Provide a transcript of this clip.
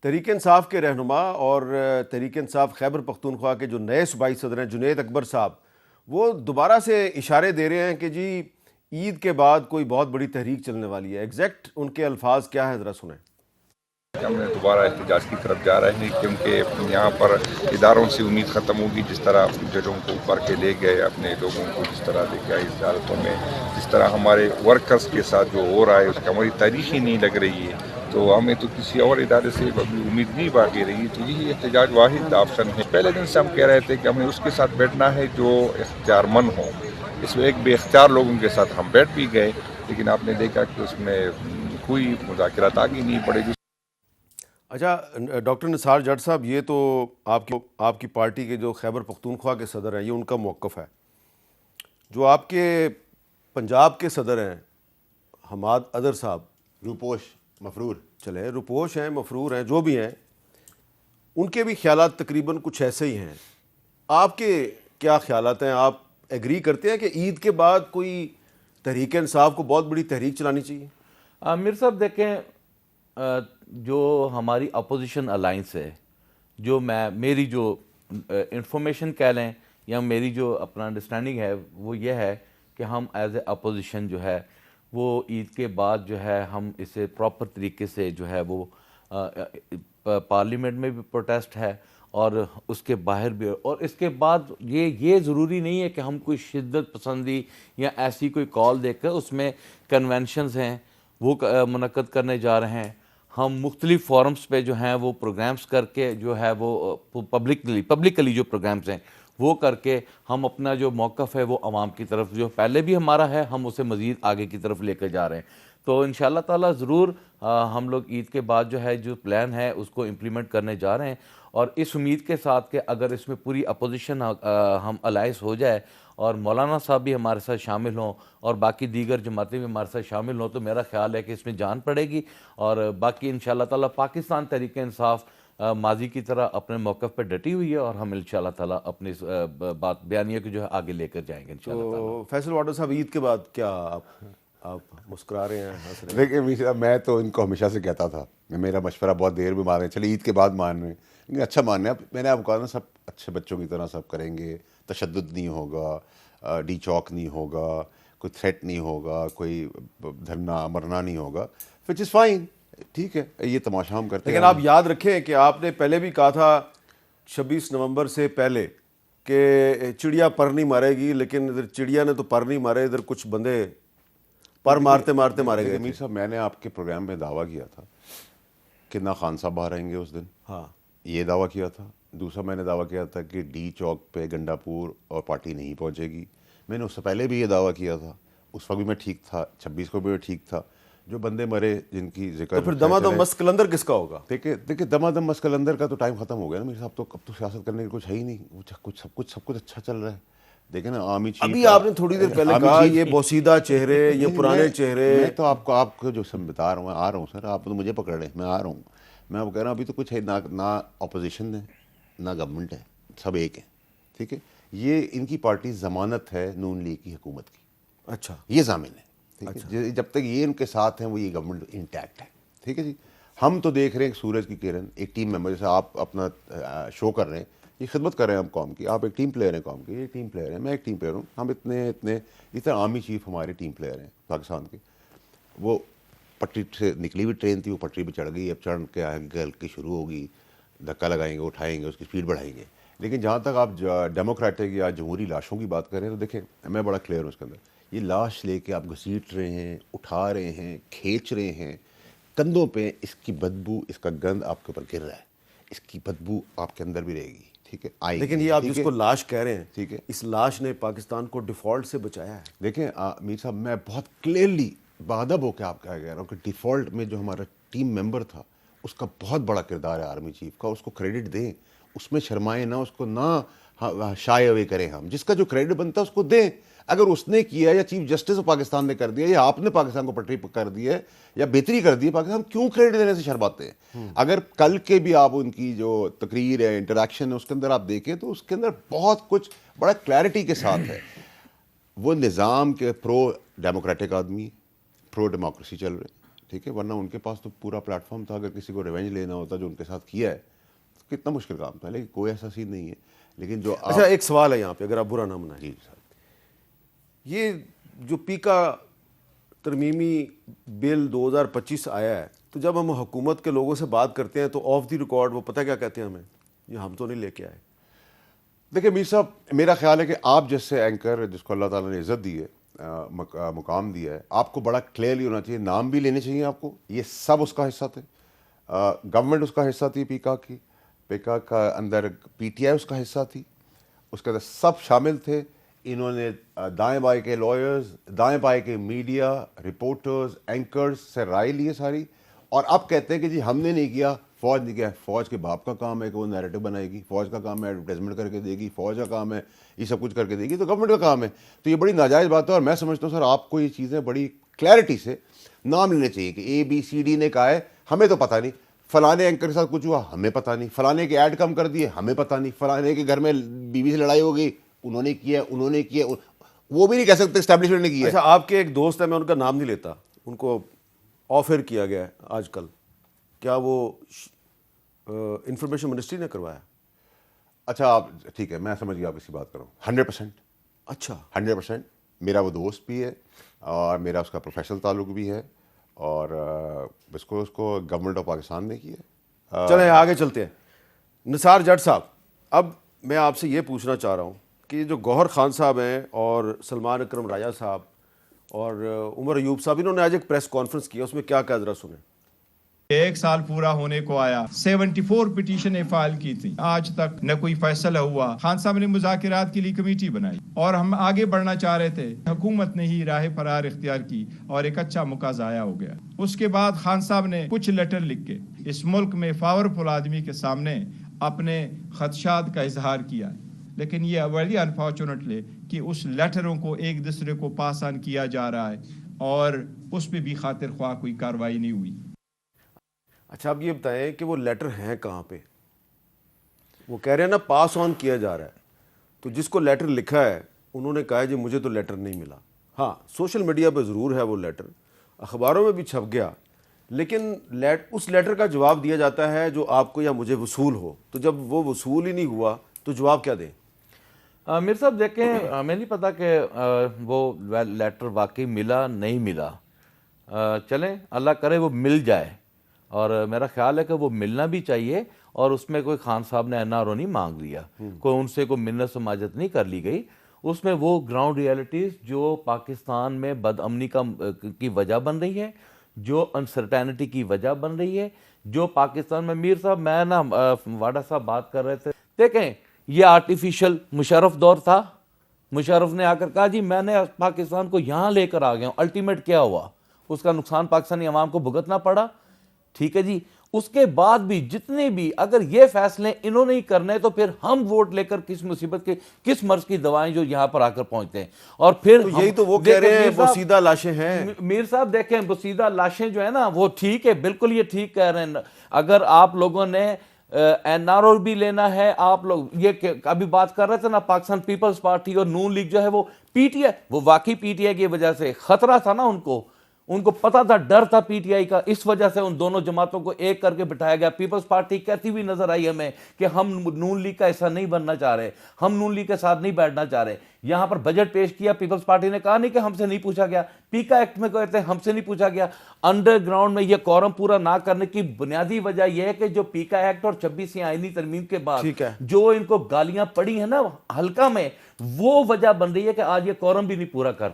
تحریک انصاف کے رہنما اور تحریک انصاف خیبر پختونخوا کے جو نئے صوبائی صدر ہیں جنید اکبر صاحب، وہ دوبارہ سے اشارے دے رہے ہیں کہ جی عید کے بعد کوئی بہت بڑی تحریک چلنے والی ہے. ایگزیکٹ ان کے الفاظ کیا ہیں ذرا سنیں. ہم دوبارہ احتجاج کی طرف جا رہے ہیں کیونکہ یہاں پر اداروں سے امید ختم ہوگی. جس طرح ججوں کو اوپر کے لے گئے، اپنے لوگوں کو جس طرح لے کے آئے عدالتوں میں، جس طرح ہمارے ورکرز کے ساتھ جو ہو رہا ہے اس کا ہماری تاریخ ہی نہیں لگ رہی ہے، تو ہمیں تو کسی اور ادارے سے امید نہیں باقی رہی. تو یہی احتجاج واحد آپشن ہے. پہلے دن سے ہم کہہ رہے تھے کہ ہمیں اس کے ساتھ بیٹھنا ہے جو اختیار مند ہوں. اس میں ایک بے اختیار لوگوں کے ساتھ ہم بیٹھ بھی گئے، لیکن آپ نے دیکھا کہ اس میں کوئی مذاکرات آگے نہیں پڑے گی. اچھا ڈاکٹر نثار جٹ صاحب، یہ تو آپ کی پارٹی کے جو خیبر پختونخوا کے صدر ہیں، یہ ان کا موقف ہے. جو آپ کے پنجاب کے صدر ہیں حماد ادر صاحب، روپوش مفرور، چلے روپوش ہیں، مفرور ہیں، جو بھی ہیں، ان کے بھی خیالات تقریباً کچھ ایسے ہی ہیں. آپ کے کیا خیالات ہیں؟ آپ ایگری کرتے ہیں کہ عید کے بعد کوئی تحریک انصاف کو بہت بڑی تحریک چلانی چاہیے؟ میر صاحب دیکھیں، جو ہماری اپوزیشن الائنس ہے، جو میری جو انفارمیشن کہہ لیں یا میری جو اپنا انڈرسٹینڈنگ ہے وہ یہ ہے کہ ہم ایز اے اپوزیشن جو ہے وہ عید کے بعد جو ہے ہم اسے پراپر طریقے سے جو ہے وہ پارلیمنٹ میں بھی پروٹیسٹ ہے اور اس کے باہر بھی. اور اس کے بعد یہ ضروری نہیں ہے کہ ہم کوئی شدت پسندی یا ایسی کوئی کال دے کر اس میں کنونشنز ہیں وہ منعقد کرنے جا رہے ہیں. ہم مختلف فورمز پہ جو ہیں وہ پروگرامز کر کے جو ہے وہ پبلکلی جو پروگرامز ہیں وہ کر کے ہم اپنا جو موقف ہے وہ عوام کی طرف جو پہلے بھی ہمارا ہے ہم اسے مزید آگے کی طرف لے کر جا رہے ہیں. تو انشاءاللہ تعالیٰ ضرور ہم لوگ عید کے بعد جو ہے جو پلان ہے اس کو امپلیمنٹ کرنے جا رہے ہیں، اور اس امید کے ساتھ کہ اگر اس میں پوری اپوزیشن ہم الائنس ہو جائے اور مولانا صاحب بھی ہمارے ساتھ شامل ہوں اور باقی دیگر جماعتیں بھی ہمارے ساتھ شامل ہوں، تو میرا خیال ہے کہ اس میں جان پڑے گی. اور باقی انشاءاللہ تعالیٰ پاکستان تحریک انصاف ماضی کی طرح اپنے موقف پہ ڈٹی ہوئی ہے اور ہم انشاءاللہ تعالیٰ اپنی بات بیانیہ کو جو ہے آگے لے کر جائیں گے انشاءاللہ تعالیٰ. تو فیصل واڈر صاحب، عید کے بعد کیا آپ مسکرا رہے ہیں، ہنس رہے ہیں؟ دیکھیں میں تو ان کو ہمیشہ سے کہتا تھا، میرا مشورہ بہت دیر میں مان رہے ہیں، چلے عید کے بعد مان رہے ہیں، لیکن اچھا مان رہے ہیں. میں نے آپ کو کہا نا سب اچھے بچوں کی طرح سب کریں گے، تشدد نہیں ہوگا، ڈی چوک نہیں ہوگا، کوئی تھریٹ نہیں ہوگا، کوئی دھرنا مرنا نہیں ہوگا، وچ از فائن. ٹھیک ہے، یہ تماشا ہم کرتے ہیں. لیکن آپ یاد رکھیں کہ آپ نے پہلے بھی کہا تھا 26 نومبر سے پہلے کہ چڑیا پر نہیں مارے گی، لیکن ادھر چڑیا نے تو پر نہیں مارے، ادھر کچھ بندے پر مارتے مارتے مارے گئے. میر صاحب، میں نے آپ کے پروگرام میں دعویٰ کیا تھا کہ نہ خان صاحب باہر آئیں گے اس دن. ہاں، یہ دعویٰ کیا تھا. دوسرا میں نے دعویٰ کیا تھا کہ ڈی چوک پہ گنڈا پور اور پارٹی نہیں پہنچے گی. میں نے اس سے پہلے بھی یہ دعویٰ کیا تھا، اس وقت بھی میں ٹھیک تھا، 26 کو بھی میں ٹھیک تھا. جو بندے مرے جن کی ذکر، تو پھر دمادم مست قلندر کس کا ہوگا؟ دیکھیں دمادم مست قلندر کا تو ٹائم ختم ہو گیا نا میرے صاحب. تو اب تو سیاست کرنے کا کچھ ہے ہی نہیں، سب کچھ اچھا چل رہا ہے. دیکھیں نا عامی چیف، ابھی آپ نے تھوڑی دیر پہلے کہا یہ بوسیدہ چہرے، یہ پرانے چہرے. میں تو آپ کو جو بتا رہا ہوں، آ رہا ہوں سر، آپ تو مجھے پکڑ رہے ہیں، میں آ رہا ہوں. میں آپ کو کہہ رہا ہوں ابھی تو کچھ ہے نہ اپوزیشن ہے نہ گورنمنٹ ہے، سب ایک ہیں. ٹھیک ہے، یہ ان کی پارٹی ضمانت ہے نون لیگ کی حکومت کی. اچھا، یہ ضامن ہے. ٹھیک ہے، جب تک یہ ان کے ساتھ ہیں وہ یہ گورنمنٹ انٹیکٹ ہے. ٹھیک ہے جی. ہم تو دیکھ رہے ہیں سورج کی کرن، ایک ٹیم ممبر جیسے آپ اپنا شو کر رہے ہیں، یہ خدمت کر رہے ہیں ہم قوم کی. آپ ایک ٹیم پلیئر ہیں قوم کی، یہ ٹیم پلیئر ہیں، میں ایک ٹیم پلیئر ہوں. ہم اتنے عامی چیف ہمارے ٹیم پلیئر ہیں پاکستان کے. وہ پٹری سے نکلی ہوئی ٹرین تھی، وہ پٹری پہ چڑھ گئی، اب چڑھ کے آگے گل شروع ہوگی، دھکا لگائیں گے، اٹھائیں گے، اس کی اسپیڈ بڑھائیں گے. لیکن جہاں تک آپ ڈیموکریٹک یا جمہوری لاشوں کی بات کریں تو دیکھیں میں بڑا کلیئر ہوں اس کے اندر. یہ لاش لے کے آپ گھسیٹ رہے ہیں، اٹھا رہے ہیں، کھینچ رہے ہیں کندھوں پہ، اس کی بدبو، اس کا گند آپ کے اوپر گر رہا ہے، اس کی بدبو آپ کے اندر بھی رہے گی. ٹھیک ہے، لیکن یہ آپ جس کو لاش کہہ رہے ہیں، ٹھیک ہے، اس لاش نے پاکستان کو ڈیفالٹ سے بچایا ہے. دیکھیں میر صاحب، میں بہت کلیئرلی بادب ہو کے آپ کہہ رہا ہوں کہ ڈیفالٹ میں جو ہمارا ٹیم ممبر تھا اس کا بہت بڑا کردار ہے آرمی چیف کا. اس کو کریڈٹ دیں، اس میں شرمائیں نہ، اس کو نہ شائے اوے کریں. ہم جس کا جو کریڈٹ بنتا ہے اس کو دیں. اگر اس نے کیا یا چیف جسٹس آف پاکستان نے کر دیا یا آپ نے پاکستان کو پٹری کر دی ہے یا بہتری کر دی ہے پاکستان، ہم کیوں کریڈٹ دینے سے شرماتے ہیں؟ اگر کل کے بھی آپ ان کی جو تقریر ہے، انٹریکشن ہے، اس کے اندر آپ دیکھیں تو اس کے اندر بہت کچھ بڑا کلیئرٹی کے ساتھ ہے. وہ نظام کے پرو ڈیموکریٹک آدمی، پرو ڈیموکریسی چل رہے. ٹھیک ہے, ورنہ ان کے پاس تو پورا پلیٹ فارم تھا. اگر کسی کو ریونج لینا ہوتا جو ان کے ساتھ کیا ہے تو کتنا مشکل کام تھا, لیکن کوئی ایسا سین نہیں ہے. لیکن جو اچھا ایک سوال ہے یہاں پہ, اگر آپ برا نہ منائیں, جی یہ جو پیکا ترمیمی بل 2025 آیا ہے, تو جب ہم حکومت کے لوگوں سے بات کرتے ہیں تو آف دی ریکارڈ وہ پتہ کیا کہتے ہیں ہمیں, یہ ہم تو نہیں لے کے آئے. دیکھیں میر صاحب, میرا خیال ہے کہ آپ جیسے اینکر جس کو اللہ تعالیٰ نے عزت دی ہے, مقام دیا ہے, آپ کو بڑا کلیئرلی ہونا چاہیے, نام بھی لینے چاہیے آپ کو. یہ سب اس کا حصہ تھے, گورنمنٹ اس کا حصہ تھی پیکا کی, پیکا کا اندر پی ٹی آئی اس کا حصہ تھی, اس کے اندر سب شامل تھے. انہوں نے دائیں بائیں کے لائرز, دائیں بائیں کے میڈیا رپورٹرز, اینکرز سے رائے لیے ساری, اور اب کہتے ہیں کہ جی ہم نے نہیں کیا, فوج نے کیا. فوج کے باپ کا کام ہے کہ وہ نیریٹو بنائے گی, فوج کا کام ہے ایڈورٹائزمنٹ کر کے دے گی, فوج کا کام ہے یہ سب کچھ کر کے دے گی, تو گورنمنٹ کا کام ہے. تو یہ بڑی ناجائز بات ہے, اور میں سمجھتا ہوں سر آپ کو یہ چیزیں بڑی کلیئرٹی سے نام لینے چاہیے کہ اے بی سی ڈی نے کہا ہے, ہمیں تو پتہ نہیں, فلانے اینکر کے ساتھ کچھ ہوا ہمیں پتہ نہیں, فلانے کے ایڈ کم کر دیے ہمیں پتہ نہیں, فلانے کے گھر میں بیوی سے لڑائی ہو گئی انہوں نے کیا, وہ بھی نہیں کہہ سکتے اسٹیبلشمنٹ نے کیا. اچھا آپ کے ایک دوست ہیں, میں ان کا نام نہیں لیتا, ان کو آفر کیا گیا ہے آج کل, کیا وہ انفارمیشن منسٹری نے کروایا؟ اچھا آپ ٹھیک ہے, میں سمجھ گیا آپ اسی بات کروں. 100%. اچھا 100%. میرا وہ دوست بھی ہے اور میرا اس کا پروفیشنل تعلق بھی ہے, اور اس کو گورنمنٹ آف پاکستان نے کیا ہے. چلیں آگے چلتے ہیں. نثار جٹ صاحب, اب میں آپ سے یہ پوچھنا چاہ رہا ہوں کہ جو گوہر خان صاحب ہیں اور سلمان اکرم راجہ صاحب اور عمر ایوب صاحب, انہوں نے آج ایک پریس کانفرنس کیا, اس میں کیا کہا ذرا سنیں. 1 سال پورا ہونے کو آیا, 74 پٹیشنیں فائل کی تھی, آج تک نہ کوئی فیصلہ ہوا. خان صاحب نے مذاکرات کے لیے کمیٹی بنائی اور ہم آگے بڑھنا چاہ رہے تھے, حکومت نے ہی راہ فرار اختیار کی اور ایک اچھا موقع ضائع ہو گیا. اس کے بعد خان صاحب نے کچھ لیٹر لکھ کے اس ملک میں پاورفل آدمی کے سامنے اپنے خدشات کا اظہار کیا, لیکن یہ ویری انفارچونیٹلی کہ اس لیٹروں کو ایک دوسرے کو پاس آن کیا جا رہا ہے اور اس پہ بھی خاطر خواہ کوئی کارروائی نہیں ہوئی. اچھا آپ یہ بتائیں کہ وہ لیٹر ہیں کہاں پہ؟ وہ کہہ رہے ہیں نا پاس آن کیا جا رہا ہے, تو جس کو لیٹر لکھا ہے انہوں نے کہا ہے جی مجھے تو لیٹر نہیں ملا. ہاں سوشل میڈیا پہ ضرور ہے وہ لیٹر, اخباروں میں بھی چھپ گیا, لیکن اس لیٹر کا جواب دیا جاتا ہے جو آپ کو یا مجھے وصول ہو. تو جب وہ وصول ہی نہیں ہوا تو جواب کیا دیں؟ میر صاحب دیکھیں, ہمیں نہیں پتا کہ وہ لیٹر واقعی ملا نہیں ملا, چلیں اللہ کرے وہ مل جائے, اور میرا خیال ہے کہ وہ ملنا بھی چاہیے, اور اس میں کوئی خان صاحب نے این آر او نہیں مانگ لیا, کوئی ان سے کوئی منت سماجت نہیں کر لی گئی. اس میں وہ گراؤنڈ ریئلٹیز جو پاکستان میں بد امنی کی وجہ بن رہی ہے, جو انسرٹینٹی کی وجہ بن رہی ہے, جو پاکستان میں میر صاحب میں نا واڈا صاحب بات کر رہے تھے, دیکھیں یہ آرٹیفیشل مشرف دور تھا, مشرف نے آ کر کہا جی میں نے پاکستان کو یہاں لے کر آ گیا ہوں, الٹیمیٹ کیا ہوا, اس کا نقصان پاکستانی عوام کو بھگتنا پڑا. ٹھیک ہے جی, اس کے بعد بھی جتنے بھی اگر یہ فیصلے انہوں نے ہی کرنے تو پھر ہم ووٹ لے کر کس مصیبت کے کس مرض کی دوائیں جو یہاں پر آ کر پہنچتے ہیں. اور پھر یہی تو وہ کہہ رہے ہیں بوسیدہ لاشیں ہیں. میر صاحب دیکھیں بوسیدہ لاشیں جو ہیں نا وہ ٹھیک ہے, بالکل یہ ٹھیک کہہ رہے ہیں. اگر آپ لوگوں نے این آر او بھی لینا ہے, آپ لوگ یہ ابھی بات کر رہے تھے نا پاکستان پیپلز پارٹی اور نون لیگ جو ہے وہ پی ٹی آئی, وہ واقعی پی ٹی آئی کی وجہ سے خطرہ تھا نا, ان کو پتا تھا, ڈر تھا پی ٹی آئی کا, اس وجہ سے ان دونوں جماعتوں کو ایک کر کے بٹھایا گیا. پیپلز پارٹی کہتی ہوئی نظر آئی ہمیں کہ ہم نون لیگ کا حصہ نہیں بننا چاہ رہے, ہم نون لیگ کے ساتھ نہیں بیٹھنا چاہ رہے. یہاں پر بجٹ پیش کیا, پیپلز پارٹی نے کہا نہیں کہ ہم سے نہیں پوچھا گیا, پیکا ایکٹ میں کہتے ہیں ہم سے نہیں پوچھا گیا. انڈر گراؤنڈ میں یہ کورم پورا نہ کرنے کی بنیادی وجہ یہ ہے کہ جو پیکا ایکٹ اور 26 آئینی ترمیم کے بعد جو ان کو گالیاں پڑی ہیں نا حلقہ میں, وہ وجہ بن رہی ہے کہ آج یہ کورم بھی نہیں پورا کر